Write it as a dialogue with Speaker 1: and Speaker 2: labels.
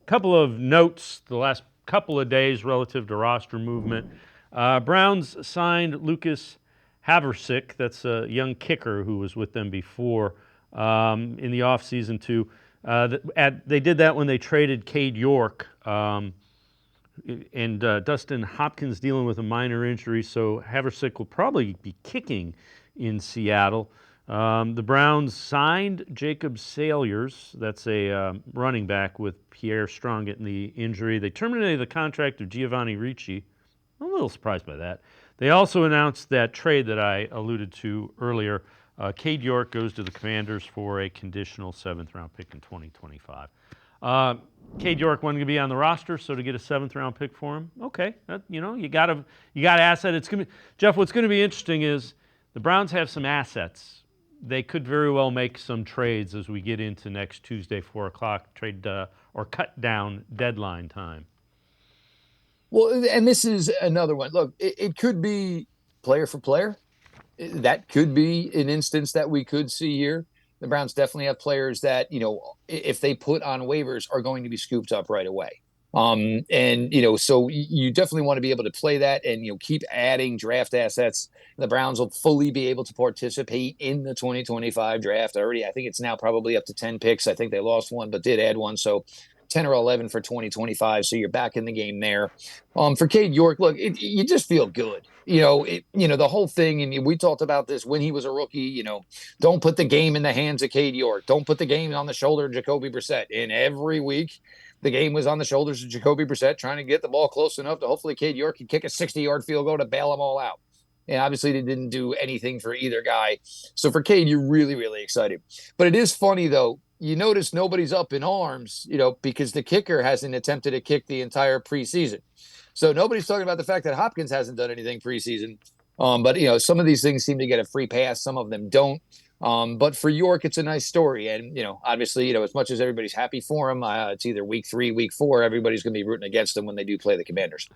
Speaker 1: couple of notes the last couple of days relative to roster movement. Browns signed Lucas Haversick, that's a young kicker who was with them before in the offseason, too. They did that when they traded Cade York. And Dustin Hopkins dealing with a minor injury, so Haversick will probably be kicking in Seattle. The Browns signed Jacob Salyers. That's a running back with Pierre Strong getting the injury. They terminated the contract of Giovanni Ricci. I'm a little surprised by that. They also announced that trade that I alluded to earlier. Cade York goes to the Commanders for a conditional seventh-round pick in 2025. Cade York wasn't going to be on the roster, so to get a seventh-round pick for him, okay, you got asset. It's going to be Jeff. What's going to be interesting is the Browns have some assets. They could very well make some trades as we get into next Tuesday, 4 o'clock trade or cut down deadline time.
Speaker 2: Well, and this is another one. Look, it could be player for player. That could be an instance that we could see here. The Browns definitely have players that, if they put on waivers, are going to be scooped up right away. So you definitely want to be able to play that and, keep adding draft assets. The Browns will fully be able to participate in the 2025 draft already. I think it's now probably up to 10 picks. I think they lost one, but did add one. So 10 or 11 for 2025. So you're back in the game there. For Cade York, look, you just feel good. The whole thing, and we talked about this when he was a rookie, don't put the game in the hands of Cade York. Don't put the game on the shoulder of Jacoby Brissett. And every week, the game was on the shoulders of Jacoby Brissett trying to get the ball close enough to hopefully Cade York could kick a 60-yard field goal to bail them all out. And obviously, they didn't do anything for either guy. So for Cade, you're really, really excited. But it is funny, though. You notice nobody's up in arms, because the kicker hasn't attempted to kick the entire preseason. So nobody's talking about the fact that Hopkins hasn't done anything preseason. But some of these things seem to get a free pass, some of them don't. But for York, it's a nice story, and obviously, as much as everybody's happy for him, it's either week 3, week 4. Everybody's going to be rooting against them when they do play the Commanders.